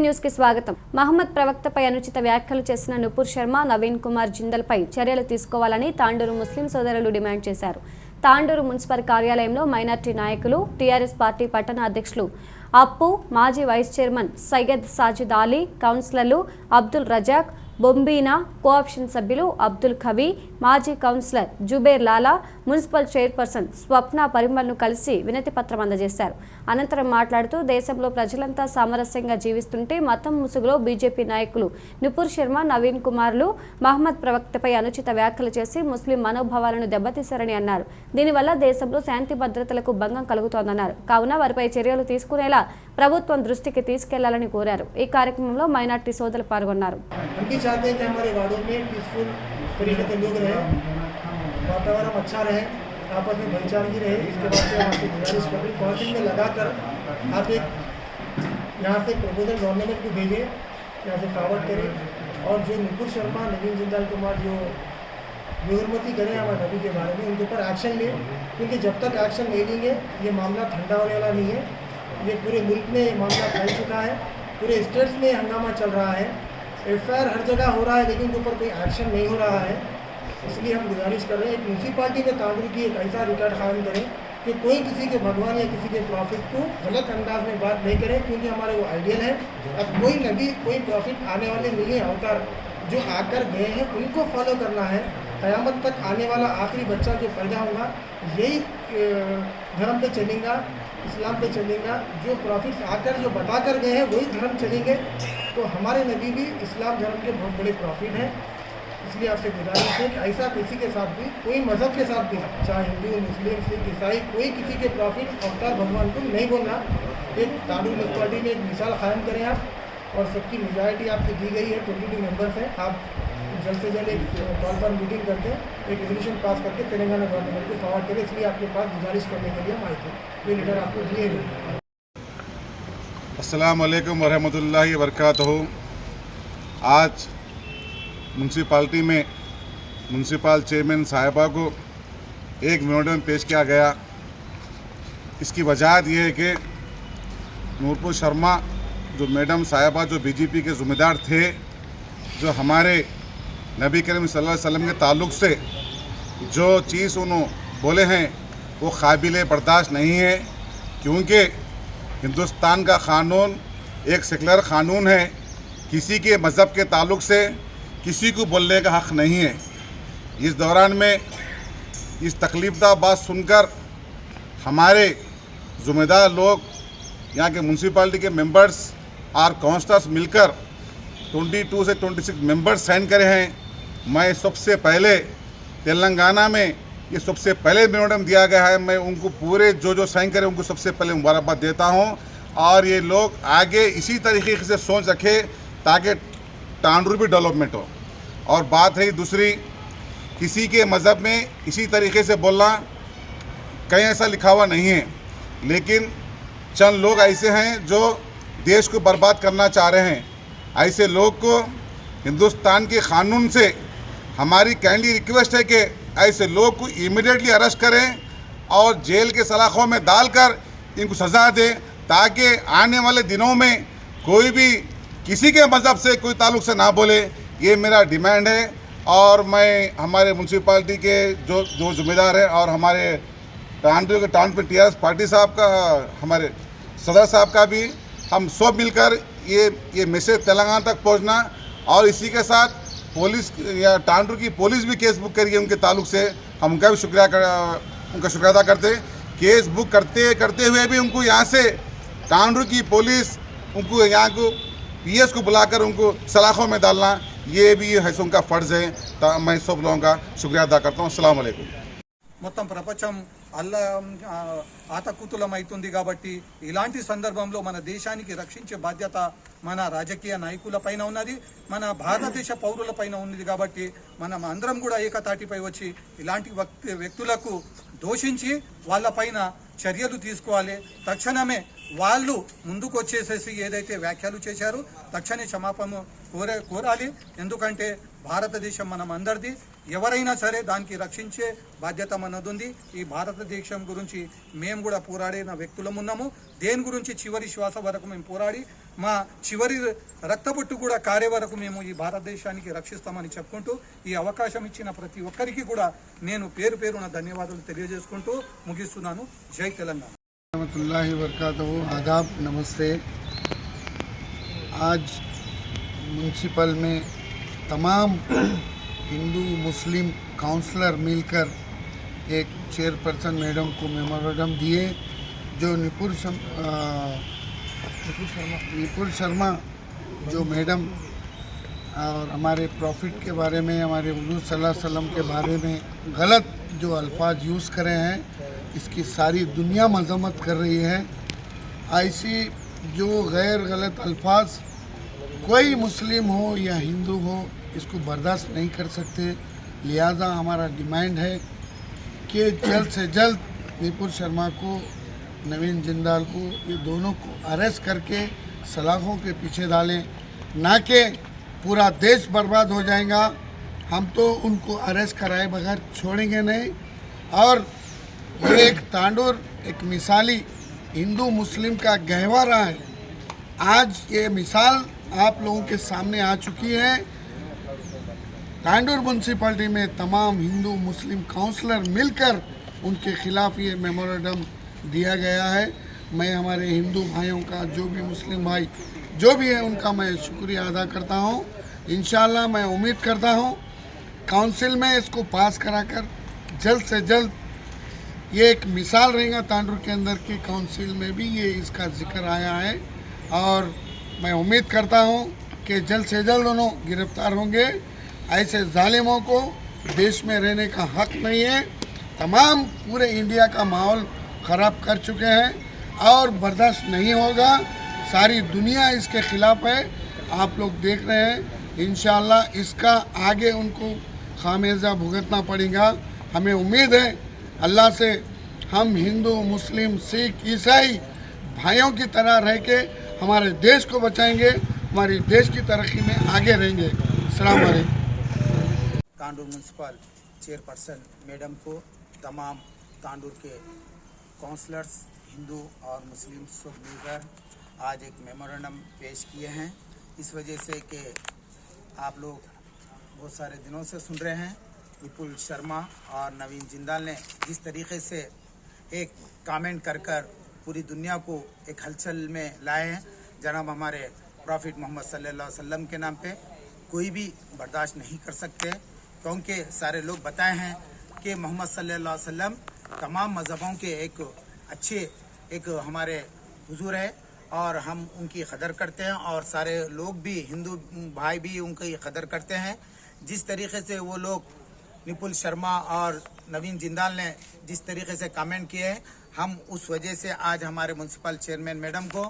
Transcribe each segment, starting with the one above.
News కి స్వాగతం. మహమ్మద్ ప్రవక్తపై అనుచిత వ్యాఖ్యలు చేసిన నుపూర్ శర్మ, నవీన్ కుమార్ జిందల్ పై చర్యలు తీసుకోవాలని తాండూరు ముస్లిం సోదరులు డిమాండ్ చేశారు. తాండూరు మున్సిపల్ కార్యాలయంలో మైనార్టీ నాయకులు, టీఆర్ఎస్ పార్టీ పట్టణ అధ్యక్షులు అప్పు, మాజీ వైస్ చైర్మన్ సయ్యద్ సాజిద్ అలీ, కౌన్సిలర్లు అబ్దుల్ రజాక్, బొంబీనా, కోఆప్షన్ సభ్యులు అబ్దుల్ ఖవీ, మాజీ కౌన్సిలర్ జుబేర్ లాలా, మున్సిపల్ చైర్పర్సన్ స్వప్న పరిమల్ను కలిసి వినతి పత్రం అందజేశారు. అనంతరం మాట్లాడుతూ దేశంలో ప్రజలంతా సామరస్యంగా జీవిస్తుంటే మతం ముసుగులో బీజేపీ నాయకులు నుపూర్ శర్మ, నవీన్ కుమార్లు మహమ్మద్ ప్రవక్తపై అనుచిత వ్యాఖ్యలు చేసి ముస్లిం మనోభావాలను దెబ్బతీశారని అన్నారు. దీనివల్ల దేశంలో శాంతి భద్రతలకు భంగం కలుగుతోందన్నారు. కావున వారిపై చర్యలు తీసుకునేలా ప్రభుత్వం దృష్టికి తీసుకెళ్లాలని కోరారు. ఈ కార్యక్రమంలో మైనార్టీ సోదరులు పాల్గొన్నారు. चाहते हैं कि हमारे वार्डों में पीसफुल तरीके से लोग रहें, वातावरण अच्छा रहे, आपस में भाईचारगी रहे। इसके बाद से आपकी गुजारिश कर रही काउंसिल में लगाकर आप एक यहाँ से प्रपोजल गवर्नमेंट को भेजें, यहाँ से फॉरवर्ड करें और जो नुपुर शर्मा, नवीन जिंदाल कुमार जो बेहरमती करें हमारे नबी के बारे में, उनके ऊपर एक्शन लें, क्योंकि जब तक एक्शन नहीं लेंगे ये मामला ठंडा होने वाला नहीं है। ये पूरे मुल्क में ये मामला फैल चुका है, पूरे स्टेट्स में हंगामा चल रहा है, एफआईआर हर जगह हो रहा है, लेकिन उनके ऊपर कोई एक्शन नहीं हो रहा है। इसलिए हम गुजारिश कर रहे हैं एक म्यूनसिपालिटी में तांडूर की एक ऐसा रिकॉर्ड कायम करें कि कोई किसी के भगवान या किसी के प्रॉफिट को गलत अंदाज में बात नहीं करें, क्योंकि हमारे वो आइडियल है। अब कोई नबी, कोई प्रॉफिट आने वाले नहीं है, अवतार जो आकर गए हैं उनको फॉलो करना है। क़यामत तक आने वाला आखिरी बच्चा जो पैदा होगा यही धर्म पे चलेगा, इस्लाम पे चलेगा। जो प्रॉफिट्स आकर जो बता कर गए हैं वही धर्म चलेंगे। तो हमारे नबी भी इस्लाम धर्म के बहुत बड़े प्रॉफिट हैं। इसलिए आपसे गुजारिश है कि ऐसा किसी के साथ भी, कोई मज़हब के साथ भी, चाहे हिंदू, मुस्लिम, सिख, ईसाई, कोई किसी के प्रॉफिट अवतार भगवान को नहीं बोलना। एक तांडूर म्यूनसिपालिटी में एक मिसाल कायम करें आप, और सबकी मेजॉरिटी आपको दी गई है, 22 मेंबर्स हैं। आप जल्द से जल्द एक कॉल पर मीटिंग करके एक रेजोल्यूशन पास करके तेलंगाना गवर्नमेंट को फॉरवर्ड करें। इसलिए आपके पास गुजारिश करने के लिए हम आए थे। ये लेटर आपको दिए गए। अस्सलाम वालेकुम वरहमतुल्लाहि वबरकातुहू। आज म्यूनसिपाल्टी में म्यूनसिपल चेयरमैन साहिबा को एक मेमोरेंडम पेश किया गया। इसकी वजह ये है कि नूपुर शर्मा जो मैडम साहिबा जो बीजेपी के ज़िम्मेदार थे, जो हमारे नबी करीम सल्लल्लाहु अलैहि वसल्लम के ताल्लुक़ से जो चीज़ उन्होंने बोले हैं वो काबिल बर्दाश्त नहीं है, क्योंकि हिंदुस्तान का क़ानून एक सेकुलर क़ानून है। किसी के मज़हब के ताल्लुक़ से किसी को बोलने का हक़ नहीं है। इस दौरान में इस तकलीफ़दा बात सुनकर हमारे ज़िम्मेदार लोग, यहाँ के म्यूनसिपालिटी के मेंबर्स और काउंसलर्स मिलकर 22 से 26 मेंबर्स साइन करे हैं। मैं सबसे पहले तेलंगाना में ये सबसे पहले मेमोरेंडम दिया गया है, मैं उनको पूरे जो साइन करें उनको सबसे पहले मुबारकबाद देता हूँ। और ये लोग आगे इसी तरीके से सोच रखें ताकि तांडूर भी डेवलपमेंट हो। और बात है दूसरी, किसी के मज़हब में इसी तरीके से बोलना कहीं ऐसा लिखा हुआ नहीं है, लेकिन चंद लोग ऐसे हैं जो देश को बर्बाद करना चाह रहे हैं। ऐसे लोग को हिंदुस्तान के क़ानून से हमारी काइंडली रिक्वेस्ट है कि ऐसे लोग को इमीडिएटली अरेस्ट करें और जेल के सलाखों में डालकर इनको सज़ा दें, ताकि आने वाले दिनों में कोई भी किसी के मज़हब से कोई ताल्लुक़ से ना बोले। ये मेरा डिमांड है। और मैं हमारे म्यूनसिपालिटी के जो ज़िम्मेदार हैं और हमारे तांडूर पे टीआरएस पार्टी साहब का, हमारे सदर साहब का भी, हम सब मिलकर ये मैसेज तेलंगाना तक पहुंचना। और इसी के साथ पुलिस या तांडूर की पुलिस भी केस बुक करी है उनके ताल्लुक़ से, हम उनका भी शुक्रिया अदा करते हैं। केस बुक करते हुए भी उनको यहाँ से तांडूर की पुलिस उनको यहाँ को पीएस को बुलाकर उनको सलाखों में डालना, ये भी है उनका फ़र्ज़ है। मैं सब लोगों का शुक्रिया अदा करता हूँ। अस्सलाम वालेकुम। మొత్తం ప్రపంచం ఆతకుతులమవుతుంది కాబట్టి ఇలాంటి సందర్భంలో మన దేశానికి రక్షించే బాధ్యత మన రాజకీయ నాయకులపైన ఉన్నది, మన భారతదేశ పౌరులపైన ఉన్నది। కాబట్టి మనం అందరం కూడా ఏకతాటిపై వచ్చి ఇలాంటి వ్యక్తులకు దోషించి వాళ్ళపైన చర్యలు తీసుకోవాలి। తక్షణమే వాళ్ళు ముందుకు వచ్చేసేసి ఏదైతే వ్యాఖ్యలు చేశారో తక్షణమే క్షమాపణ కోరాలి। ఎందుకంటే భారతదేశం మనం అందరిది, ఎవరైనా సరే దానికి రక్షించే బాధ్యత మనదుంది. ఈ భారతదేశం గురించి మేము కూడా పోరాడిన వ్యక్తులం ఉన్నాము. దేని గురించి చివరి శ్వాస వరకు మేము పోరాడి మా చివరి రక్తబొట్టు కూడా కారే వరకు మేము ఈ భారతదేశానికి రక్షిస్తామని చెప్పుకుంటూ ఈ అవకాశం ఇచ్చిన ప్రతి ఒక్కరికి కూడా నేను పేరు పేరున ధన్యవాదాలు తెలియజేసుకుంటూ ముగిస్తున్నాను. జై తెలంగాణ. रहमतुल्लाहि वबरकातुहू। आदाब, नमस्ते। आज म्यूनसिपल में तमाम हिंदू मुस्लिम काउंसलर मिलकर एक चेयरपर्सन मैडम को मेमोरेंडम दिए, जो निपुर शर्मा जो मैडम और हमारे प्रॉफिट के बारे में, हमारे हुज़ूर सल्लल्लाहु अलैहि वसल्लम के बारे में गलत जो अल्फाज यूज़ करे हैं, इसकी सारी दुनिया मजम्मत कर रही है। ऐसी जो गैर गलत अल्फाज कोई मुस्लिम हो या हिंदू हो इसको बर्दाश्त नहीं कर सकते। लिहाजा हमारा डिमांड है कि जल्द से जल्द निपुर शर्मा को, नवीन जिंदाल को, ये दोनों को अरेस्ट करके सलाखों के पीछे डालें, ना कि पूरा देश बर्बाद हो जाएगा। हम तो उनको अरेस्ट कराए बगैर छोड़ेंगे नहीं। और ये एक तांडुर एक मिसाली हिंदू मुस्लिम का गहवारा है। आज ये मिसाल आप लोगों के सामने आ चुकी है। तांडुर म्यूनसिपालिटी में तमाम हिंदू मुस्लिम काउंसलर मिलकर उनके खिलाफ ये मेमोरेंडम दिया गया है। मैं हमारे हिंदू भाइयों का, जो भी मुस्लिम भाई जो भी है, उनका मैं शुक्रिया अदा करता हूँ। इंशाल्लाह मैं उम्मीद करता हूँ काउंसिल में इसको पास कराकर जल्द से जल्द, ये एक मिसाल रहेगा तांडुर के अंदर की काउंसिल में भी ये इसका जिक्र आया है। और मैं उम्मीद करता हूँ कि जल्द से जल्द दोनों गिरफ्तार होंगे। ऐसे जालिमों को देश में रहने का हक नहीं है। तमाम पूरे इंडिया का माहौल ख़राब कर चुके हैं और बर्दाश्त नहीं होगा। सारी दुनिया इसके ख़िलाफ़ है, आप लोग देख रहे हैं। इंशाल्लाह इसका आगे उनको खामियाजा भुगतना पड़ेगा। हमें उम्मीद है अल्लाह से हम हिंदू मुस्लिम सिख ईसाई भाइयों की तरह रह के हमारे देश को बचाएंगे, हमारी देश की तरक्की में आगे रहेंगे। अस्सलाम वालेकुम। तांडुर म्यूनसिपल चेयरपर्सन मैडम को तमाम तांडुर के काउंसलर्स हिंदू और मुस्लिम सब मिलकर आज एक मेमोरेंडम पेश किए हैं। इस वजह से कि आप लोग बहुत सारे दिनों से सुन रहे हैं विपुल शर्मा और नवीन जिंदाल ने जिस तरीके से एक कमेंट कर पूरी दुनिया को एक हलचल में लाए हैं। जनाब हमारे प्रॉफिट मोहम्मद सल्लल्लाहु अलैहि वसल्लम के नाम पे कोई भी बर्दाश्त नहीं कर सकते, क्योंकि सारे लोग बताए हैं कि मोहम्मद सल्लल्लाहु अलैहि वसल्लम तमाम मज़हबों के एक अच्छे एक हमारे हुजूर है और हम उनकी कदर करते हैं और सारे लोग भी हिंदू भाई भी उनकी कदर करते हैं। जिस तरीके से वो लोग निपुल शर्मा और नवीन जिंदाल ने जिस तरीके से कमेंट किए हैं, हम उस वजह से आज हमारे म्यूनसिपल चेयरमैन मैडम को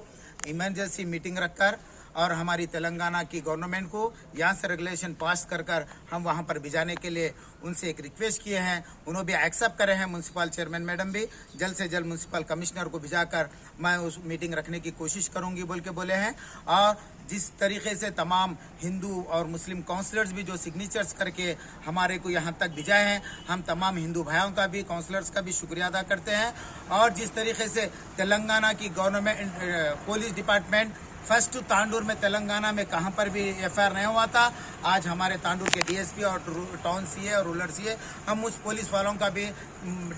इमरजेंसी मीटिंग रखकर और हमारी तेलंगाना की गवर्नमेंट को यहाँ से रेगुलेशन पास कर हम वहाँ पर भिजाने के लिए उनसे एक रिक्वेस्ट किए हैं। उन्होंने भी एक्सेप्ट करे हैं। म्यूनसिपल चेयरमैन मैडम भी जल्द से जल्द म्यूनसिपल कमिश्नर को भिजाकर मैं उस मीटिंग रखने की कोशिश करूंगी बोल के बोले हैं। और जिस तरीके से तमाम हिंदू और मुस्लिम काउंसलर्स भी जो सिग्नेचर्स करके हमारे को यहाँ तक भिजाए हैं, हम तमाम हिंदू भाइयों का भी काउंसलर्स का भी शुक्रिया अदा करते हैं। और जिस तरीके से तेलंगाना की गवर्नमेंट पुलिस डिपार्टमेंट फर्स्ट तांडुर में तेलंगाना में कहाँ पर भी एफआईआर नहीं हुआ था, आज हमारे तांडुर के डीएसपी और टाउन सीए और रूरल सीए हम उस पुलिस वालों का भी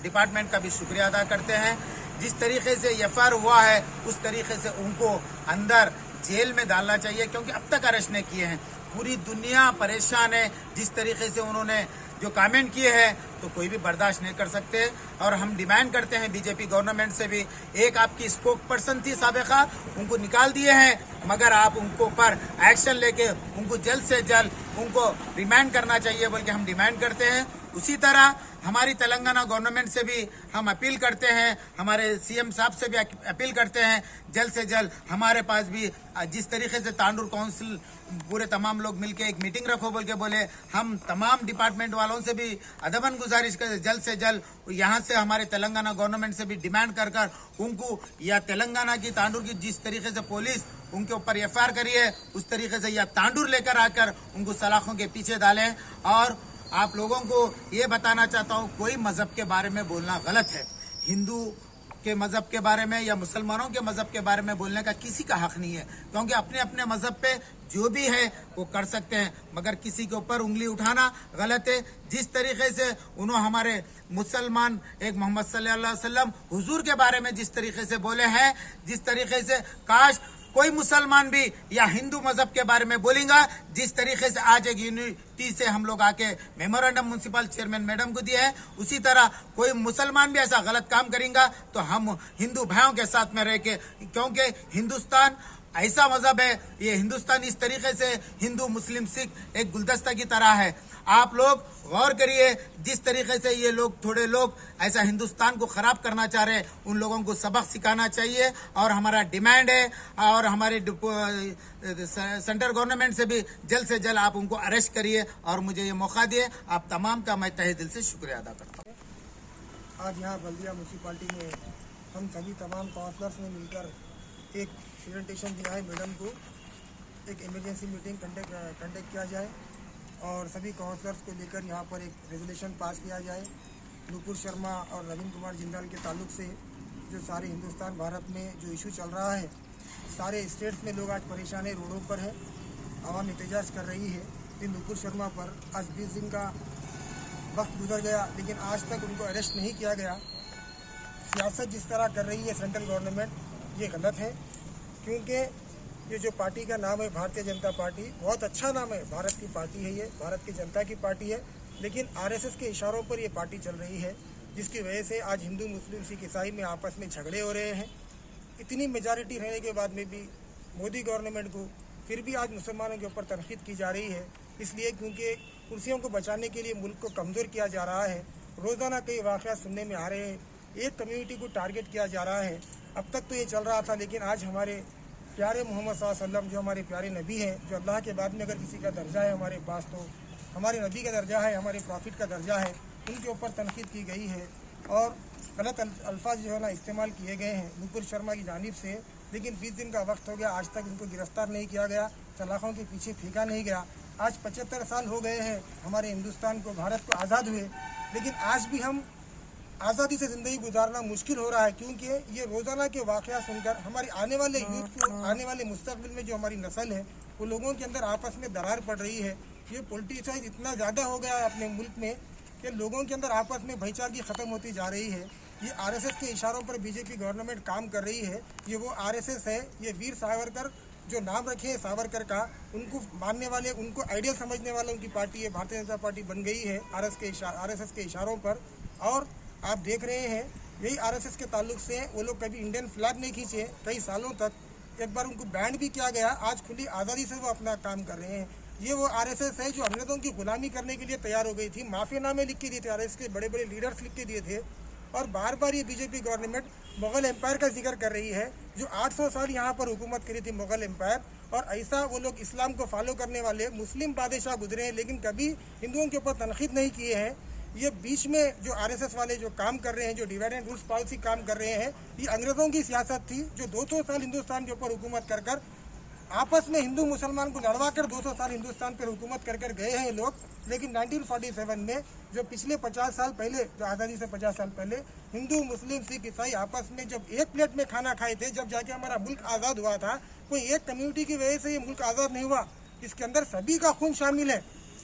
डिपार्टमेंट का भी शुक्रिया अदा करते हैं। जिस तरीके से एफआईआर हुआ है उस तरीके से उनको अंदर जेल में डालना चाहिए, क्योंकि अब तक अरेस्ट नहीं किए हैं। पूरी दुनिया परेशान है। जिस तरीके से उन्होंने जो कमेंट किए हैं तो कोई भी बर्दाश्त नहीं कर सकते। और हम डिमांड करते हैं बीजेपी गवर्नमेंट से भी, एक आपकी स्पोक पर्सन थी साबिका, उनको निकाल दिए हैं, मगर आप उनको पर एक्शन लेके उनको जल्द से जल्द उनको रिमांड करना चाहिए बोल के हम डिमांड करते हैं। उसी तरह हमारी तेलंगाना गवर्नमेंट से भी हम अपील करते हैं, हमारे सीएम साहब से भी अपील करते हैं, जल्द से जल्द हमारे पास भी जिस तरीके से तांडूर काउंसिल पूरे तमाम लोग मिलके एक मीटिंग रखो बोल के बोले, हम तमाम डिपार्टमेंट वालों से भी अदबन गुजारिश कर जल्द से जल्द यहाँ से हमारे तेलंगाना गवर्नमेंट से भी डिमांड कर कर उनको या तेलंगाना की तांडूर की जिस तरीके से पुलिस उनके ऊपर एफआईआर करी है उस तरीके से या तांडूर लेकर आकर उनको सलाखों के पीछे डालें। और आप लोगों को ये बताना चाहता हूँ, कोई मजहब के बारे में बोलना गलत है। हिंदू के मजहब के बारे में या मुसलमानों के मजहब के बारे में बोलने का किसी का हक नहीं है, क्योंकि अपने अपने मजहब पे जो भी है वो कर सकते हैं, मगर किसी के ऊपर उंगली उठाना गलत है। जिस तरीके से उन्होंने हमारे मुसलमान एक मोहम्मद सल्लल्लाहु अलैहि वसल्लम हुजूर के बारे में जिस तरीके से बोले हैं, जिस तरीके से काश कोई मुसलमान भी या हिंदू मजहब के बारे में बोलेगा, जिस तरीके से आज एक यूनिटी से हम लोग आके मेमोरेंडम म्युनिसिपल चेयरमैन मैडम को दिया है, उसी तरह कोई मुसलमान भी ऐसा गलत काम करेगा तो हम हिंदू भाइयों के साथ में रह के, क्योंकि हिंदुस्तान ऐसा मजहब है, ये हिंदुस्तान इस तरीके से हिंदू मुस्लिम सिख एक गुलदस्ता की तरह है। आप लोग गौर करिए, जिस तरीके से ये लोग थोड़े लोग ऐसा हिंदुस्तान को खराब करना चाह रहे हैं, उन लोगों को सबक सिखाना चाहिए। और हमारा डिमांड है और हमारे सेंट्रल गवर्नमेंट से भी जल्द से जल्द आप उनको अरेस्ट करिए और मुझे ये मौका दिए। आप तमाम का मैं तहे दिल से शुक्रिया अदा करता हूँ। आज यहाँ बल्दिया म्यूनसिपाल्टी में हम सभी तमाम काउंसलर्स ने मिलकर एक प्रेजेंटेशन दिया है मैडम को, एक इमरजेंसी मीटिंग कंडक्ट किया जाए और सभी काउंसलर्स को लेकर यहाँ पर एक रेजोल्यूशन पास किया जाए। नुपुर शर्मा और नवीन कुमार जिंदाल के ताल्लुक से जो सारे हिंदुस्तान भारत में जो इशू चल रहा है, सारे स्टेट्स में लोग आज परेशान है, रोडों पर है, आवाम एहतजाज कर रही है। इन नुपुर शर्मा पर आज 20 दिन का वक्त गुजर गया, लेकिन आज तक उनको अरेस्ट नहीं किया गया। सियासत जिस तरह कर रही है सेंट्रल गवर्नमेंट, ये गलत है, क्योंकि ये जो पार्टी का नाम है भारतीय जनता पार्टी, बहुत अच्छा नाम है, भारत की पार्टी है, ये भारत की जनता की पार्टी है, लेकिन आरएसएस के इशारों पर ये पार्टी चल रही है, जिसकी वजह से आज हिंदू मुस्लिम सिख ईसाई में आपस में झगड़े हो रहे हैं। इतनी मेजॉरिटी रहने के बाद में भी मोदी गवर्नमेंट को फिर भी आज मुसलमानों के ऊपर तनकीद की जा रही है, इसलिए क्योंकि कुर्सियों को बचाने के लिए मुल्क को कमज़ोर किया जा रहा है। रोज़ाना कई वाक़यात सुनने में आ रहे हैं, एक कम्युनिटी को टारगेट किया जा रहा है। अब तक तो ये चल रहा था, लेकिन आज हमारे प्यारे मोहम्मद सल्लल्लाहु अलैहि वसल्लम, जो हमारे प्यारे नबी हैं, जो अल्लाह के बाद में अगर किसी का दर्जा है हमारे पास, तो हमारे नबी का दर्जा है, हमारे प्रॉफिट का दर्जा है, उनके ऊपर तनकीद की गई है और गलत अल्फाज जो है ना इस्तेमाल किए गए हैं नुपुर शर्मा की जानिब से। लेकिन 20 दिन का वक्त हो गया, आज तक उनको गिरफ्तार नहीं किया गया, सलाखों के पीछे फेंका नहीं गया। आज 75 साल हो गए हैं हमारे हिंदुस्तान को, भारत को आज़ाद हुए, लेकिन आज भी हम आज़ादी से ज़िंदगी गुजारना मुश्किल हो रहा है, क्योंकि ये रोज़ाना के वाक़या सुनकर हमारे आने वाले यूथ को, आने वाले मुस्तक़बिल में जो हमारी नस्ल है, वो लोगों के अंदर आपस में दरार पड़ रही है। ये पॉलिटिसाइज इतना ज़्यादा हो गया है अपने मुल्क में कि लोगों के अंदर आपस में भाईचारगी ख़त्म होती जा रही है। ये आरएसएस के इशारों पर बीजेपी गवर्नमेंट काम कर रही है। ये वो आरएसएस है, ये वीर सावरकर जो नाम रखे हैं सावरकर का, उनको मानने वाले, उनको आइडियल समझने वाले उनकी पार्टी है, भारतीय जनता पार्टी बन गई है आरएसएस के इशारों पर। और आप देख रहे हैं यही आरएसएस के ताल्लुक से वो लोग कभी इंडियन फ्लैग नहीं खींचे कई सालों तक, एक बार उनको बैन भी किया गया, आज खुली आज़ादी से वो अपना काम कर रहे हैं। ये वो आरएसएस है जो अंग्रेज़ों की गुलामी करने के लिए तैयार हो गई थी, माफियानामे लिख के दिए थे, आरएसएस के बड़े बड़े लीडर्स लिख के दिए थे। और बार बार ये बीजेपी गवर्नमेंट मुग़ल एम्पायर का जिक्र कर रही है, जो 800 साल यहाँ पर हुकूमत करी थी मुग़ल एम्पायर, और ऐसा वो लोग इस्लाम को फॉलो करने वाले मुस्लिम बादशाह गुजरे हैं, लेकिन कभी हिंदुओं के ऊपर तनकीद नहीं किए हैं। ये बीच में जो आरएसएस वाले जो काम कर रहे हैं, जो डिवाइड एंड रूल्स पॉलिसी काम कर रहे हैं, ये अंग्रेज़ों की सियासत थी, जो 200 साल हिंदुस्तान के ऊपर हुकूमत कर कर आपस में हिंदू मुसलमान को लड़वा कर 200 साल हिंदुस्तान पर हुकूमत कर कर गए हैं लोग। लेकिन 1947 में, जो पिछले 50 साल पहले, जो आज़ादी से 50 साल पहले हिंदू मुस्लिम सिख ईसाई आपस में जब एक प्लेट में खाना खाए थे, जब जाके हमारा मुल्क आज़ाद हुआ था, कोई एक कम्युनिटी की वजह से ये मुल्क आज़ाद नहीं हुआ। इसके अंदर सभी का खून शामिल है,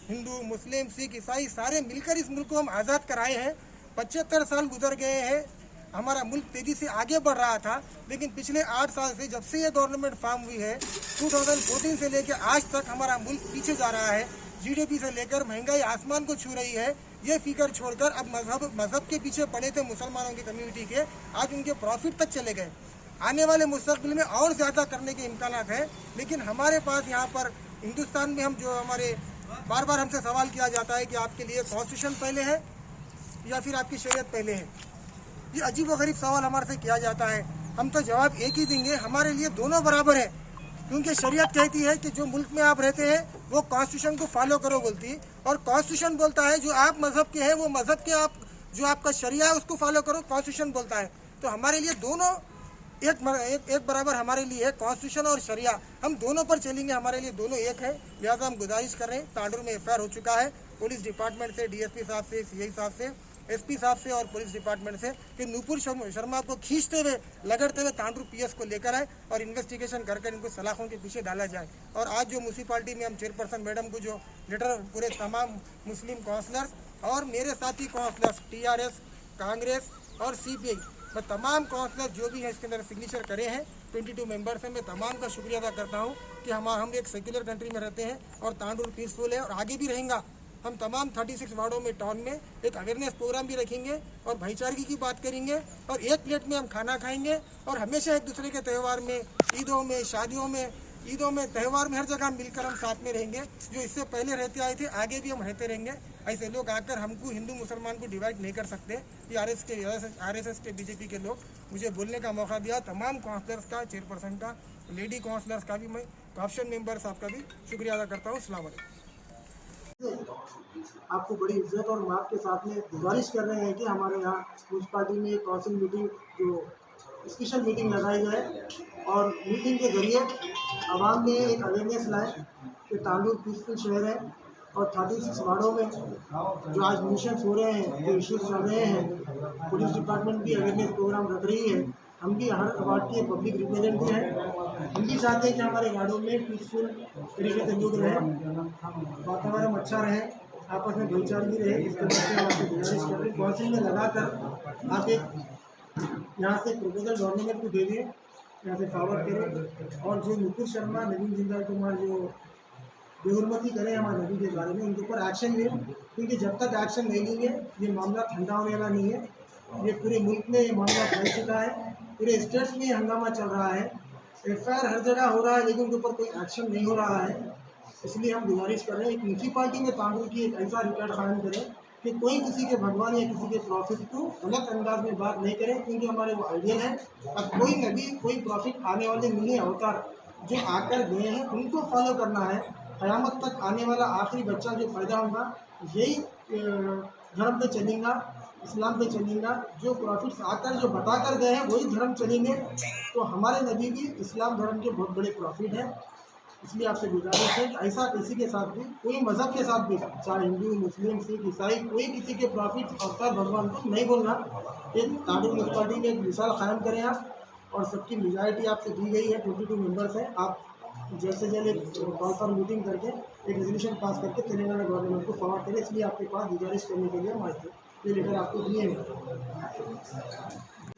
हिंदू मुस्लिम सिख ईसाई सारे मिलकर इस मुल्क को हम आज़ाद कराए हैं। 75 साल गुजर गए हैं, हमारा मुल्क तेज़ी से आगे बढ़ रहा था, लेकिन पिछले 8 साल से, जब से ये गवर्नमेंट फॉर्म हुई है, 2014 से लेकर आज तक हमारा मुल्क पीछे जा रहा है। जीडीपी से लेकर महंगाई आसमान को छू रही है। ये फिक्र छोड़कर अब मजहब के पीछे पड़े थे मुसलमानों की कम्युनिटी के, आज उनके प्रॉफिट तक चले गए। आने वाले मुस्तक़बिल में और ज़्यादा करने के इम्कानात हैं, लेकिन हमारे पास यहाँ पर हिंदुस्तान में हम जो हमारे बार बार हमसे सवाल किया जाता है कि आपके लिए कॉन्स्टिट्यूशन पहले है या फिर आपकी शरीयत पहले है। ये अजीब व गरीब सवाल हमारे से किया जाता है। हम तो जवाब एक ही देंगे, हमारे लिए दोनों बराबर है, क्योंकि शरीयत कहती है कि जो मुल्क में आप रहते हैं वो कॉन्स्टिट्यूशन को फॉलो करो बोलती है, और कॉन्स्टिट्यूशन बोलता है जो आप मजहब के हैं वो मजहब के आप जो आपका शरिया है उसको फॉलो करो, कॉन्स्टिट्यूशन बोलता है। तो हमारे लिए दोनों एक बराबर हमारे लिए है, कॉन्स्टिट्यूशन और शरिया, हम दोनों पर चलेंगे, हमारे लिए दोनों एक है। लिहाजा हम गुजारिश कर रहे हैं, तांडुर में एफआईआर हो चुका है पुलिस डिपार्टमेंट से, डीएसपी साहब से, सीआई साहब से, एसपी साहब से और पुलिस डिपार्टमेंट से कि नूपुर शर्मा को खींचते हुए लगड़ते हुए तांडुर पीएस को लेकर आए और इन्वेस्टिगेशन करके इनको सलाखों के पीछे डाला जाए। और आज जो म्यूनसिपालिटी में हम चेयरपर्सन मैडम को जो लेटर पूरे तमाम मुस्लिम काउंसलर्स और मेरे साथी काउंसलर्स टीआरएस, कांग्रेस और सीपीआई, मैं तमाम काउंसलर जो भी हैं इसके अंदर सिग्नेचर करे हैं, 22 मेंबर्स हैं, मैं तमाम का शुक्रिया अदा करता हूं कि हम एक सेक्युलर कंट्री में रहते हैं और तांडुर पीसफुल है और आगे भी रहेगा। हम तमाम 36 वार्डों में टाउन में एक अवेयरनेस प्रोग्राम भी रखेंगे और भाईचारगी की बात करेंगे और एक प्लेट में हम खाना खाएंगे और हमेशा एक दूसरे के त्यौहार में, ईदों में, शादियों में, त्यौहार में हर जगह मिलकर हम साथ में रहेंगे। जो इससे पहले रहते आए थे आगे भी हम रहते रहेंगे। ऐसे लोग आकर हमको हिंदू मुसलमान को डिवाइड नहीं कर सकते। ये आरएसएस के बीजेपी के लोग मुझे बोलने का मौका दिया। तमाम काउंसलर्स का, चेयरपर्सन का, लेडी काउंसलर्स का भी, मैं ऑप्शन मेंबर साहब का भी शुक्रिया अदा करता हूँ। अस्सलाम वालेकुम। आपको बड़ी इज्जत और माफ के साथ में गुजारिश कर रहे हैं कि हमारे यहाँ म्यूनसिपालिटी में एक काउंसिल मीटिंग जो स्पेशल मीटिंग लगाई जाए और मीटिंग के जरिए आवाम में एक अवेयरनेस लाए कि तांडुर पीसफुल शहर है और 36 वार्डों में जो आज मिशन हो रहे हैं, जो इश्यूज चल रहे हैं, पुलिस डिपार्टमेंट भी अवेयरनेस प्रोग्राम रख रही है। हम भी हर वार्ड के पब्लिक रिप्रेजेंटेटिव हैं। हम भी चाहते हैं कि हमारे वार्डों में पीसफुल तरीके से लोग रहें, वातावरण अच्छा रहे, आपस में भाईचारगी रहे। इसके बाद से हम आपसे गुजारिश कर रहे हैं काउंसिल में लगाकर आप एक यहाँ से प्रपोजल गवर्नमेंट को दे दें, यहाँ से फॉरवर्ड करें और जो नुपुर शर्मा, नवीन जिंदल कुमार जो बेहुरमती करें हमारे नबी के बारे में, उनके ऊपर एक्शन लें, क्योंकि जब तक एक्शन नहीं लेंगे ये मामला ठंडा होने वाला नहीं है। ये पूरे मुल्क में ये मामला फैल चुका है, पूरे स्टेट्स में हंगामा चल रहा है, एफआईआर हर जगह हो रहा है लेकिन उनके ऊपर कोई एक्शन नहीं हो रहा है। इसलिए हम गुजारिश कर रहे हैं एक म्यूनसिपालिटी में तांडुर की एक ऐसा रिकॉर्ड कायम करें कि कोई किसी के भगवान या किसी के प्रॉफिट को गलत अंदाज में बात नहीं करे, क्योंकि हमारे वो आइडियल है। अब कोई नबी, कोई प्रॉफिट आने वाले नहीं है, अवतार जो आकर गए हैं उनको फॉलो करना है। क़यामत तक आने वाला आखिरी बच्चा जो पैदा होगा यही धर्म पे चलेगा, इस्लाम पे चलेगा। जो प्रॉफिट्स आकर जो बता कर गए हैं वही धर्म चलेंगे। तो हमारे नबी भी इस्लाम धर्म के बहुत बड़े प्रॉफिट हैं। इसलिए आपसे गुजारिश है कि ऐसा किसी के साथ भी, कोई मज़हब के साथ भी, चाहे हिंदू, मुस्लिम, सिख, ईसाई, कोई किसी के प्रॉफिट अवतार भगवान को नहीं बोलना। एक तांडुर म्यूनसिपालिटी में एक मिसाल कायम करें आप, और सबकी मेजॉरिटी आपसे दी गई है, 22 मेंबर्स हैं। आप जल्द से जल्द एक कॉल पर मीटिंग करके एक रेजोल्यूशन पास करके तेलंगाना गवर्नमेंट को फॉरवर्ड करें। इसलिए आपके पास गुजारिश करने के लिए हम आए थे। ये लेटर आपको दिए हैं,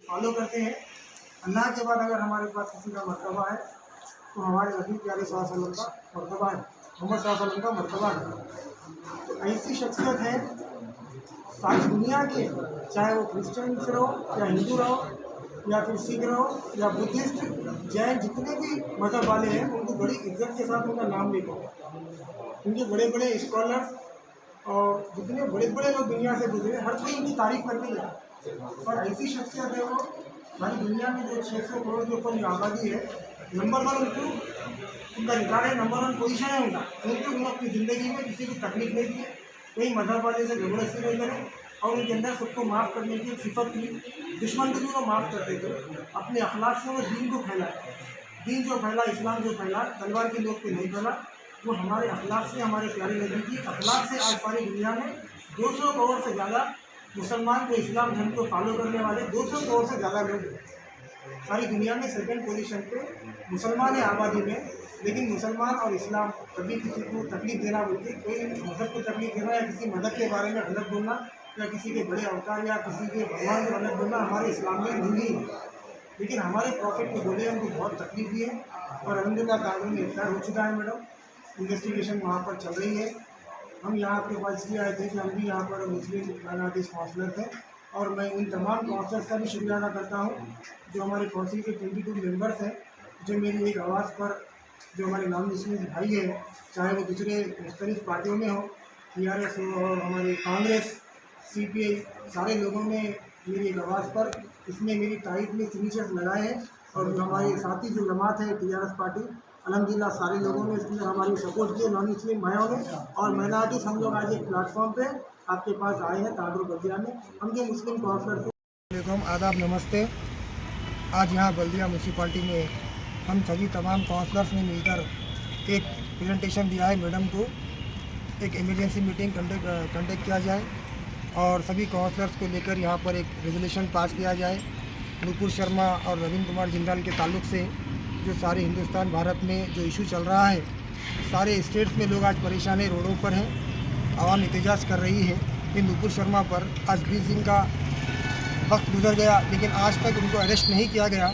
फॉलो करते हैं। अल्लाह के बाद अगर हमारे पास किसी का मर्तबा है तो हमारे नबी प्यारे सल्लल्लाहु अलैहि वसल्लम का मर्तबा है, मोहम्मद सल्लल्लाहु अलैहि वसल्लम का मर्तबा है। तो ऐसी शख्सियत है सारी दुनिया के, चाहे वो क्रिश्चियन से रहो या हिंदू रहो या फिर सिख रहो या बुद्धिस्ट, जैन, जितने भी मजहब वाले हैं उनको बड़ी इज्जत के साथ उनका नाम लेते हैं। उनके बड़े बड़े स्कॉलर्स और जितने बड़े बड़े लोग दुनिया से गुजरे हर कोई उनकी तारीफ करते हैं। और ऐसी शख्सियत है वो सारी दुनिया में जो 600 करोड़ के ऊपर आबादी है, नंबर 1 उनका रिकॉर्ड है, नंबर 1 पोजीशन है उनका। उन्होंने अपनी ज़िंदगी में किसी को तकलीफ नहीं दी, कोई मजहब वाले से ज़बरदस्ती नहीं करे और उनके अंदर सबको माफ़ करने की सिफत थी। दुश्मन को भी वो माफ़ करते थे, अपने अखलाक से वो दीन को फैलाए। दीन जो फैला, इस्लाम जो फैला, तलवार के लोग पे नहीं फैला, वो हमारे अखलाक से, हमारे प्यारे नबी की अखलाक से आज सारी दुनिया में 200 करोड़ से ज़्यादा मुसलमान को, इस्लाम धर्म को फॉलो करने वाले 200 करोड़ से ज़्यादा लोग सारी दुनिया में सेकंड पोजीशन पे मुसलमान है आबादी में। लेकिन मुसलमान और इस्लाम कभी किसी को तकलीफ देना बोलते, कोई मज़हब को तकलीफ देना या किसी मज़हब के बारे में गलत बोलना या किसी के बड़े अवतार या किसी के भगवान को गलत बोलना हमारे इस्लाम में नहीं है। लेकिन हमारे प्रॉफिट को बोले उनको बहुत तकलीफ दी है और अल्हम्दुलिल्लाह कानून में इफ्तार हो चुका है। मैडम, इन्वेस्टिगेशन वहाँ पर चल रही है। हम यहाँ आपके पास इसलिए आए थे कि हम भी यहाँ पर मुस्लिम माइनॉरिटीज़ काउंसलर थे और मैं उन तमाम काउंसलर्स का भी शुक्रिया अदा करता हूँ जो हमारे काउंसिल के 22 मेंबर्स हैं, जो मेरी एक आवाज़ पर जो हमारे नॉन मुस्लिम भाई है, चाहे वो दूसरे मुख्तलिफ पार्टियों में हो, TRS हो और हमारे कांग्रेस, CPI, सारे लोगों ने मेरी एक आवाज़ पर इसमें मेरी तारीफ में सिग्नेचर्स लगाए हैं। और जो हमारे साथी जो जमात है TRS पार्टी, अल्हम्दुलिल्लाह सारे लोगों ने इसमें हमारी सपोर्ट किए, नॉन मुस्लिम भाइयों ने। और माइनॉरिटीज़ हम लोग आज एक प्लेटफॉर्म पे आपके पास आए हैं तांडुर बल्दिया में। हम जो मुस्लिम काउंसलर आदाब, नमस्ते। आज यहाँ बल्दिया म्यूनसिपाल्टी में हम सभी तमाम काउंसलर्स ने मिलकर एक प्रेजेंटेशन दिया है मैडम को, एक इमरजेंसी मीटिंग कंडक्ट किया जाए और सभी काउंसलर्स को लेकर यहाँ पर एक रेजोल्यूशन पास किया जाए नुपुर शर्मा और नवीन कुमार जिंदाल के ताल्लुक से। जो सारे हिंदुस्तान भारत में जो इशू चल रहा है, सारे स्टेट्स में लोग आज परेशान है, रोडों पर हैं, आवाम एहतजाज कर रही है कि नुपुर शर्मा पर आज 20 दिन का वक्त गुजर गया लेकिन आज तक उनको अरेस्ट नहीं किया गया।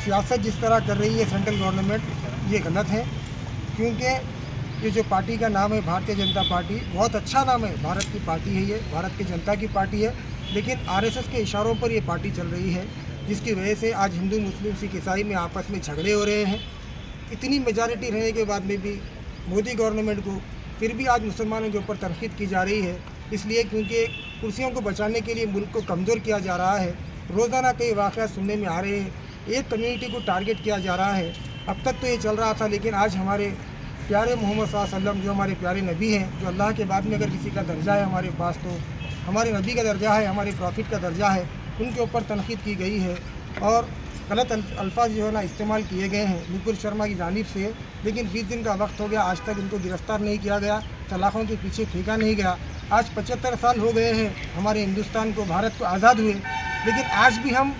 सियासत जिस तरह कर रही है सेंट्रल गवर्नमेंट, ये गलत है, क्योंकि ये जो पार्टी का नाम है भारतीय जनता पार्टी, बहुत अच्छा नाम है, भारत की पार्टी है, ये भारत की जनता की पार्टी है, लेकिन RSS के इशारों पर ये पार्टी चल रही है, जिसकी वजह से आज हिंदू मुस्लिम सिख ईसाई में आपस में झगड़े हो रहे हैं। इतनी मेजॉरिटी रहने के बाद में भी मोदी गवर्नमेंट को फिर भी आज मुसलमानों के ऊपर तनकीद की जा रही है, इसलिए क्योंकि कुर्सियों को बचाने के लिए मुल्क को कमज़ोर किया जा रहा है। रोज़ाना कई वाक़यात सुनने में आ रहे हैं, एक कम्युनिटी को टारगेट किया जा रहा है। अब तक तो ये चल रहा था, लेकिन आज हमारे प्यारे मोहम्मद सल्लल्लाहु अलैहि वसल्लम, जो हमारे प्यारे नबी हैं, जो अल्लाह के बाद में अगर किसी का दर्जा है हमारे पास, तो हमारे नबी का दर्जा है, हमारे प्रॉफिट का दर्जा है, उनके ऊपर तनकीद की गई है और गलत अल्फाज जो है ना इस्तेमाल किए गए हैं नुपुर शर्मा की जानिब से। लेकिन 20 दिन का वक्त हो गया, आज तक उनको गिरफ़्तार नहीं किया गया, सलाखों के पीछे फेंका नहीं गया। आज 75 साल हो गए हैं हमारे हिंदुस्तान को, भारत को आज़ाद हुए, लेकिन आज भी हम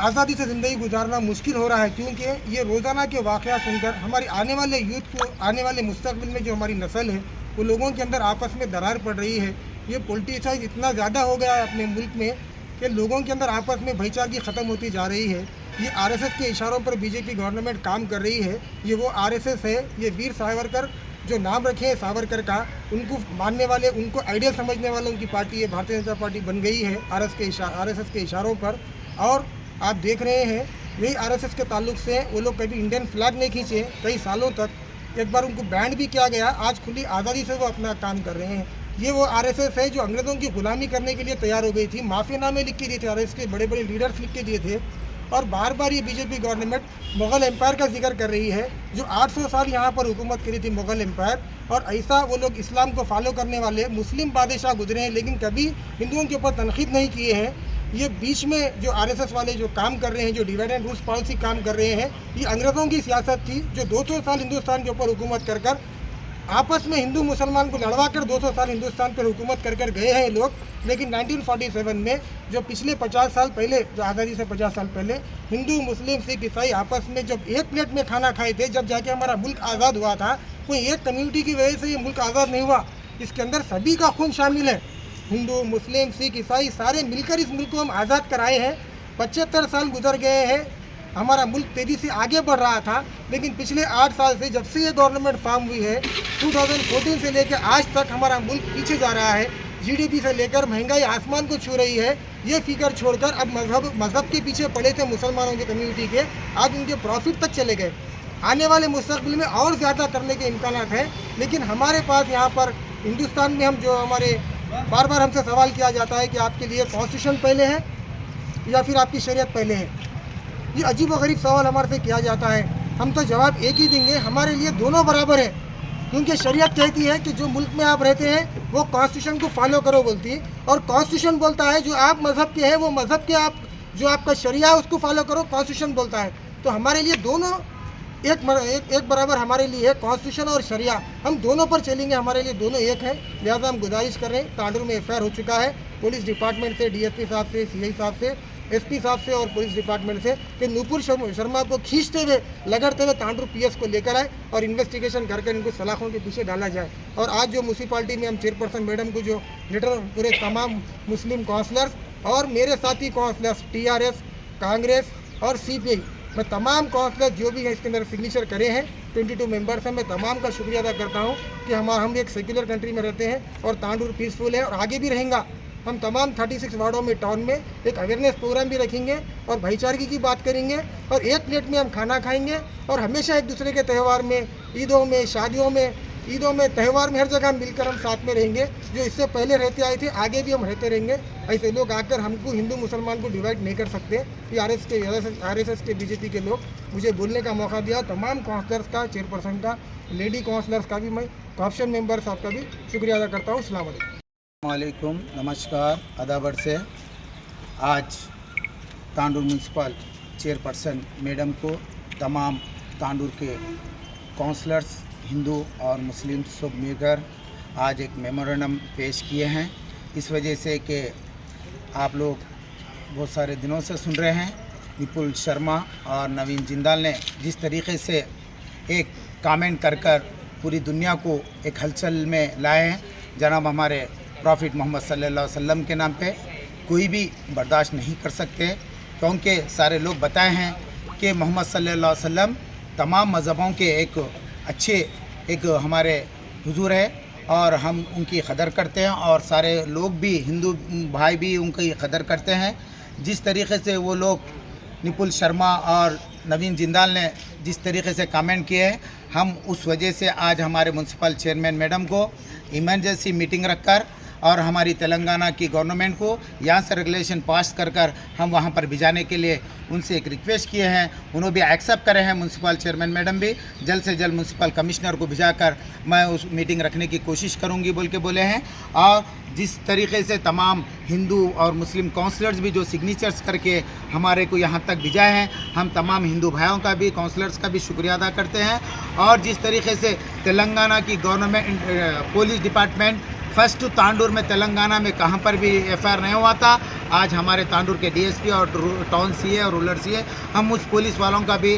आज़ादी से ज़िंदगी गुजारना मुश्किल हो रहा है, क्योंकि ये रोज़ाना के वाक़या सुनकर हमारे आने वाले यूथ को, आने वाले मुस्तक़बिल में जो हमारी नस्ल है, वो लोगों के अंदर आपस में दरार पड़ रही है। ये पॉलिटिसाइज इतना ज़्यादा हो गया है अपने मुल्क में कि लोगों के अंदर आपस में भाईचारगी ख़त्म होती जा रही है। ये RSS के इशारों पर बीजेपी गवर्नमेंट काम कर रही है। ये वो RSS है, ये वीर सावरकर जो नाम रखे हैं सावरकर का, उनको मानने वाले, उनको आइडियल समझने वालों की पार्टी है भारतीय जनता पार्टी बन गई है RSS के इशारों पर। और आप देख रहे हैं यही RSS के ताल्लुक से वो लोग कभी इंडियन फ्लैग नहीं खींचे कई सालों तक, एक बार उनको बैंड भी किया गया, आज खुली आज़ादी से वो अपना काम कर रहे हैं। ये वो RSS है जो अंग्रेज़ों की गुलामी करने के लिए तैयार हो गई थी, माफ़ीनामे लिख के दिए थे, RSS के बड़े बड़े लीडर्स लिख के दिए थे। और बार बार ये बीजेपी गवर्नमेंट मुग़ल एम्पायर का जिक्र कर रही है, जो 800 साल यहाँ पर हुकूमत करी थी मुग़ल एम्पायर, और ऐसा वो लोग इस्लाम को फॉलो करने वाले मुस्लिम बादशाह गुजरे हैं, लेकिन कभी हिंदुओं के ऊपर तनकीद नहीं किए हैं। ये बीच में जो RSS वाले जो काम कर रहे हैं, जो डिवाइड एंड रूल्स पॉलिसी काम कर रहे हैं, ये अंग्रेज़ों की सियासत थी, जो 200 साल हिंदुस्तान के ऊपर हुकूमत कर कर आपस में हिंदू मुसलमान को लड़वा कर 200 साल हिंदुस्तान पर हुकूमत कर कर गए हैं लोग। लेकिन 1947 में जो पिछले 50 साल पहले, जो आज़ादी से 50 साल पहले हिंदू मुस्लिम सिख ईसाई आपस में जब एक प्लेट में खाना खाए थे, जब जाके हमारा मुल्क आज़ाद हुआ था, कोई एक कम्युनिटी की वजह से ये मुल्क आज़ाद नहीं हुआ। इसके अंदर सभी का खून शामिल है, हिंदू मुस्लिम सिख ईसाई सारे मिलकर इस मुल्क को हम आज़ाद कराए हैं। 75 साल गुजर गए हैं, हमारा मुल्क तेज़ी से आगे बढ़ रहा था, लेकिन पिछले 8 साल से जब से ये गवर्नमेंट फॉर्म हुई है 2014 से लेकर आज तक हमारा मुल्क पीछे जा रहा है। GDP से लेकर महंगाई आसमान को छू रही है। ये फिक्र छोड़कर अब मज़हब के पीछे पड़े थे मुसलमानों की कम्युनिटी के, आज उनके प्रॉफिट तक चले गए। आने वाले मुस्तक़बिल में और ज़्यादा करने के इम्कानात हैं, लेकिन हमारे पास यहाँ पर हिंदुस्तान में हम जो हमारे बार बार हमसे सवाल किया जाता है कि आपके लिए कॉन्स्टिट्यूशन पहले है या फिर आपकी शरीयत पहले है। ये अजीब व गरीब सवाल हमारे से किया जाता है। हम तो जवाब एक ही देंगे, हमारे लिए दोनों बराबर है, क्योंकि शरीयत कहती है कि जो मुल्क में आप रहते हैं वो कॉन्स्टिट्यूशन को फॉलो करो बोलती है, और कॉन्स्टिट्यूशन बोलता है जो आप मज़हब के हैं वो मज़हब के आप जो आपका शरिया है उसको फॉलो करो, कॉन्स्टिट्यूशन बोलता है। तो हमारे लिए दोनों एक बराबर हमारे लिए है, कॉन्स्टिट्यूशन और शरिया, हम दोनों पर चलेंगे, हमारे लिए दोनों एक है। लिहाजा हम गुजारिश कर रहे हैं, तांडुर में FIR हो चुका है पुलिस डिपार्टमेंट से, DSP साहब से, CI साहब से, SP साहब से और पुलिस डिपार्टमेंट से, कि नुपुर शर्मा को खींचते हुए लगड़ते हुए तांडुर PS को लेकर आए और इन्वेस्टिगेशन करके इनको सलाखों के पीछे डाला जाए। और आज जो म्यूनसिपाल्टी में हम चेयरपर्सन मैडम को जो लेटर पूरे तमाम मुस्लिम काउंसलर्स और मेरे साथी काउंसलर्स TRS, कांग्रेस और CPI, मैं तमाम काउंसलर जो भी हैं इसके अंदर सिग्नेचर करे हैं, 22 मेंबर्स हैं, मैं तमाम का शुक्रिया अदा करता हूं कि हम एक सेक्युलर कंट्री में रहते हैं और तांडुर पीसफुल है और आगे भी रहेगा। हम तमाम 36 वार्डों में टाउन में एक अवेयरनेस प्रोग्राम भी रखेंगे और भाईचारगी की बात करेंगे और एक प्लेट में हम खाना खाएंगे और हमेशा एक दूसरे के त्यौहार में, ईदों में, शादियों में, त्यौहार में हर जगह मिलकर हम साथ में रहेंगे। जो इससे पहले रहते आए थे, आगे भी हम रहते रहेंगे। ऐसे लोग आकर हमको हिंदू मुसलमान को डिवाइड नहीं कर सकते। ये आरएसएस के बीजेपी के लोग मुझे बोलने का मौका दिया। तमाम काउंसलर्स का, चेयरपर्सन का, लेडी काउंसलर्स का भी, मैं कॉर्पोरेशन मेंबर साहब का भी शुक्रिया अदा करता हूँ। अस्सलाम वालेकुम। नमस्कार, अदाबर से आज तांडूर म्यूनसिपल चेयरपर्सन मैडम को तमाम तांडूर के काउंसलर्स हिंदू और मुस्लिम सब मिलकर आज एक मेमोरेंडम पेश किए हैं। इस वजह से कि आप लोग बहुत सारे दिनों से सुन रहे हैं, विपुल शर्मा और नवीन जिंदाल ने जिस तरीके से एक कमेंट कर पूरी दुनिया को एक हलचल में लाए हैं। जनाब हमारे प्रॉफिट मोहम्मद सल्लल्लाहु अलैहि वसल्लम के नाम पे कोई भी बर्दाश्त नहीं कर सकते, क्योंकि सारे लोग बताए हैं कि मोहम्मद सल्लल्लाहु अलैहि वसल्लम तमाम मज़हबों के एक हमारे हुजूर है और हम उनकी कदर करते हैं और सारे लोग भी, हिंदू भाई भी उनकी कदर करते हैं। जिस तरीके से वो लोग विपुल शर्मा और नवीन जिंदाल ने जिस तरीके से कमेंट किए हैं, हम उस वजह से आज हमारे म्यूनसिपल चेयरमैन मैडम को इमरजेंसी मीटिंग रखकर और हमारी तेलंगाना की गवर्नमेंट को यहाँ से रेगुलेशन पास कर हम वहाँ पर भिजाने के लिए उनसे एक रिक्वेस्ट किए हैं। उन्होंने भी एक्सेप्ट करे हैं। म्यूनसिपल चेयरमैन मैडम भी जल्द से जल्द म्यूनसिपल कमिश्नर को भिजाकर मैं उस मीटिंग रखने की कोशिश करूँगी बोल के बोले हैं। और जिस तरीके से तमाम हिंदू और मुस्लिम काउंसलर्स भी जो सिग्नेचर्स करके हमारे को यहाँ तक भिजाए हैं, हम तमाम हिंदू भाइयों का भी, काउंसलर्स का भी शुक्रिया अदा करते हैं। और जिस तरीके से तेलंगाना की government police department first Tandur में, तेलंगाना में कहाँ पर भी एफआईआर नहीं हुआ था, आज हमारे तांडूर के डीएसपी और टाउन सीए और रूरल सीए, हम उस पुलिस वालों का भी,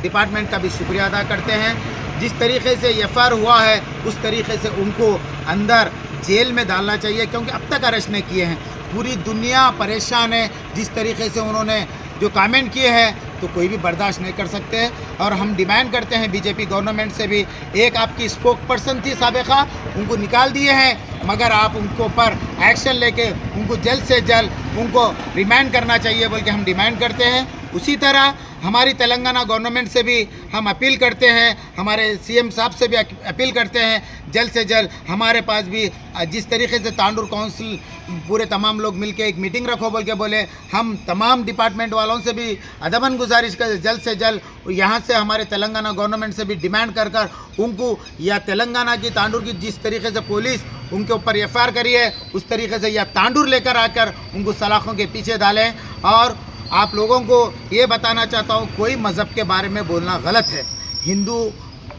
डिपार्टमेंट का भी शुक्रिया अदा करते हैं। जिस तरीके से एफआईआर हुआ है उस तरीके से उनको अंदर जेल में डालना चाहिए, क्योंकि अब तक अरेस्ट नहीं किए हैं। पूरी दुनिया परेशान है। जिस तरीके से उन्होंने जो कमेंट किए हैं तो कोई भी बर्दाश्त नहीं कर सकते। और हम डिमांड करते हैं बीजेपी गवर्नमेंट से भी, एक आपकी स्पोक पर्सन थी साबिका, उनको निकाल दिए हैं, मगर आप उनको ऊपर एक्शन लेके उनको जल्द से जल्द उनको रिमांड करना चाहिए बोल के हम डिमांड करते हैं। उसी तरह हमारी तेलंगाना गवर्नमेंट से भी हम अपील करते हैं, हमारे सीएम साहब से भी अपील करते हैं, जल्द से जल्द हमारे पास भी जिस तरीके से तांडूर काउंसिल पूरे तमाम लोग मिलके एक मीटिंग रखो बोल के बोले, हम तमाम डिपार्टमेंट वालों से भी अदबन गुजारिश कर जल्द से जल्द यहाँ से हमारे तेलंगाना गवर्नमेंट से भी डिमांड कर उनको, या तेलंगाना की तांडूर की जिस तरीके से पुलिस उनके ऊपर एफआईआर करी है उस तरीके से या तांडूर लेकर आकर उनको सलाखों के पीछे डालें। और आप लोगों को ये बताना चाहता हूँ, कोई मज़हब के बारे में बोलना गलत है। हिंदू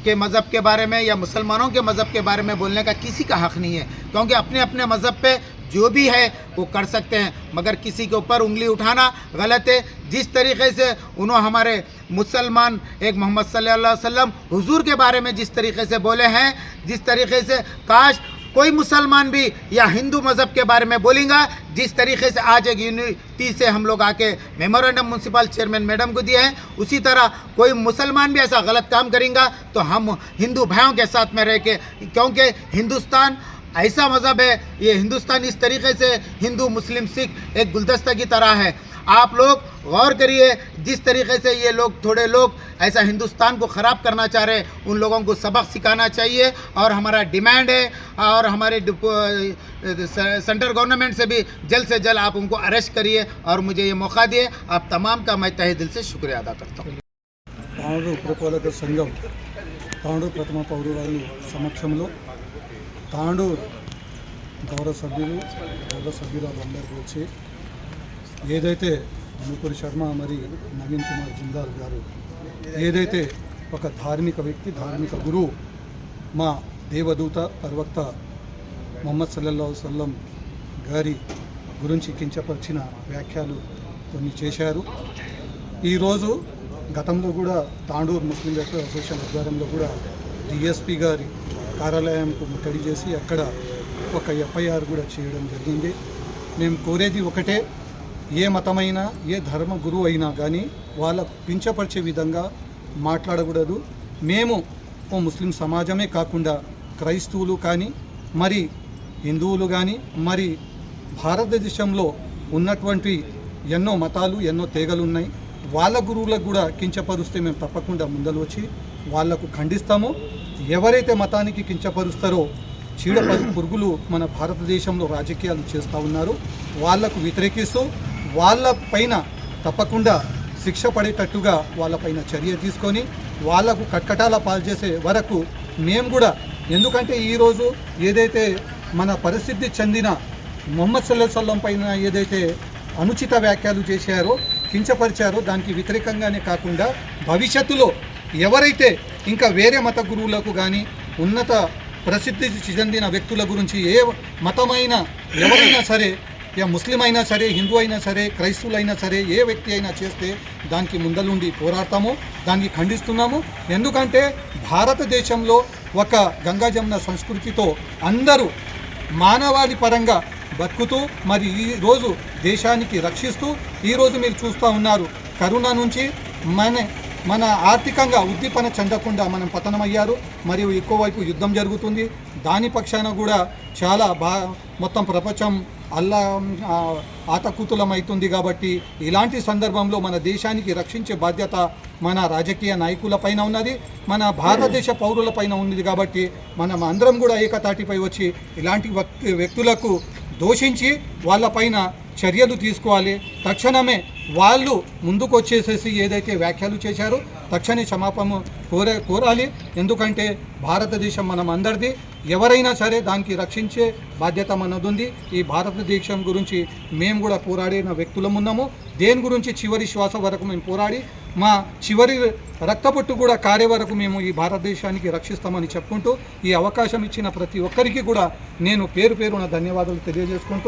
के मज़हब के बारे में या मुसलमानों के मज़हब के बारे में बोलने का किसी का हक़ नहीं है, क्योंकि अपने अपने मज़हब पे जो भी है वो कर सकते हैं, मगर किसी के ऊपर उंगली उठाना गलत है। जिस तरीके से उन्होंने हमारे मुसलमान एक मोहम्मद सल्लल्लाहु अलैहि वसल्लम हुजूर के बारे में जिस तरीके से बोले हैं, जिस तरीके से काश कोई मुसलमान भी या हिंदू मज़हब के बारे में बोलेगा, जिस तरीके से आज एक यूनिटी से हम लोग आके मेमोरेंडम म्यूनसिपल चेयरमैन मैडम को दिए हैं, उसी तरह कोई मुसलमान भी ऐसा गलत काम करेगा तो हम हिंदू भाइयों के साथ में रह के, क्योंकि हिंदुस्तान ऐसा मज़हब है, ये हिंदुस्तान इस तरीके से हिंदू मुस्लिम सिख एक गुलदस्ता की तरह है। आप लोग गौर करिए, जिस तरीके से ये लोग, थोड़े लोग ऐसा हिंदुस्तान को ख़राब करना चाह रहे हैं, उन लोगों को सबक सिखाना चाहिए। और हमारा डिमांड है और हमारे सेंट्रल गवर्नमेंट से भी जल्द से जल्द आप उनको अरेस्ट करिए और मुझे ये मौका दिए। आप तमाम का मैं तहे दिल से शुक्रिया अदा करता हूँ। तांडूर पुरपालक संघం तांडूर प्रथम पौरुवारी సమక్షంలో తాండూర్ గౌరవ సభ్యులందరికీ వచ్చి ఏదైతే విపుల్ శర్మ మరి నవీన్ కుమార్ జిందాల్ గారు ఏదైతే ఒక ధార్మిక వ్యక్తి, ధార్మిక గురువు, మా దేవదూత ప్రవక్త మొహమ్మద్ సల్లల్లాహు అలైహి వసల్లం గారి గురించి కించపరిచిన వ్యాఖ్యలు కొన్ని చేశారు. ఈరోజు గతంలో కూడా తాండూర్ ముస్లిం వెల్ఫేర్ అసోసియేషన్ ఆధ్వర్యంలో కూడా డిఎస్పీ గారి కార్యాలయంకు ముట్టడి చేసి అక్కడ ఒక ఎఫ్ఐఆర్ కూడా చేయడం జరిగింది. మేము కోరేది ఒకటే, ఏ మతమైనా ఏ ధర్మ గురువు అయినా కానీ వాళ్ళ కించపరిచే విధంగా మాట్లాడకూడదు. మేము ఓ ముస్లిం సమాజమే కాకుండా క్రైస్తవులు కానీ, మరి హిందువులు కానీ, మరి భారతదేశంలో ఉన్నటువంటి ఎన్నో మతాలు ఎన్నో తెగలు ఉన్నాయి. వాళ్ళ గురువులకు కూడా కించపరుస్తే మేము తప్పకుండా ముందలు వచ్చి వాళ్లకు ఖండిస్తాము. ఎవరైతే మతానికి కించపరుస్తారో చీడ పురుగులు మన భారతదేశంలో రాజకీయాలు చేస్తూ ఉన్నారు. వాళ్లకు వ్యతిరేకిస్తూ వాళ్ళ పైన తప్పకుండా శిక్ష పడేటట్టుగా వాళ్ళపైన చర్య తీసుకొని వాళ్లకు కట్కటాల పాలు చేసే వరకు మేము కూడా, ఎందుకంటే ఈరోజు ఏదైతే మన పరిస్థితి చెందిన ముహమ్మద్ సల్లల్లాహు అలైహి వసల్లం పైన ఏదైతే అనుచిత వ్యాఖ్యలు చేశారో, కించపరిచారో, దానికి వ్యతిరేకంగానే కాకుండా భవిష్యత్తులో ఎవరైతే ఇంకా వేరే మత గురువులకు కానీ ఉన్నత ప్రసిద్ధి చెందిన వ్యక్తుల గురించి ఏ మతమైన ఎవరైనా సరే, ముస్లిం అయినా సరే, హిందూ అయినా సరే, క్రైస్తవులైనా సరే, ఏ వ్యక్తి అయినా చేస్తే దానికి ముందలుండి పోరాడతాము, దానికి ఖండిస్తున్నాము. ఎందుకంటే భారతదేశంలో ఒక గంగా జమున సంస్కృతితో అందరూ మానవాళి పరంగా బతుకుతూ మరి ఈరోజు దేశానికి రక్షిస్తూ ఈరోజు మీరు చూస్తూ ఉన్నారు కరోనా నుంచి మన ఆర్థికంగా ఉద్దీపన చెందకుండా మనం పతనమయ్యారు. మరియు ఎక్కువవైపు యుద్ధం జరుగుతుంది. దాని పక్షాన కూడా చాలా మొత్తం ప్రపంచం ఆతకుతులమవుతుంది. కాబట్టి ఇలాంటి సందర్భంలో మన దేశానికి రక్షించే బాధ్యత మన రాజకీయ నాయకులపైన ఉన్నది, మన భారతదేశ పౌరులపైన ఉన్నది. కాబట్టి మనం అందరం కూడా ఏకతాటిపై వచ్చి ఇలాంటి వ్యక్తులకు దోషించి వాళ్ళపైన చర్యలు తీసుకోవాలి. తక్షణమే వాళ్ళు ముందుకు వచ్చేసేసి ఏదైతే వ్యాఖ్యలు చేశారో తక్షణ క్షమాపణ కోరాలి. ఎందుకంటే భారతదేశం మనం అందరిది, ఎవరైనా సరే దానికి రక్షించే బాధ్యత మనదుంది. ఈ భారతదేశం గురించి మేము కూడా పోరాడిన వ్యక్తులం ఉన్నాము. దేని గురించి చివరి శ్వాస వరకు మేము పోరాడి మా చివరి రక్తపొట్టు కూడా కారే వరకు మేము ఈ భారతదేశానికి రక్షిస్తామని చెప్పుకుంటూ ఈ అవకాశం ఇచ్చిన ప్రతి ఒక్కరికి కూడా నేను పేరున ధన్యవాదాలు తెలియజేసుకుంటూ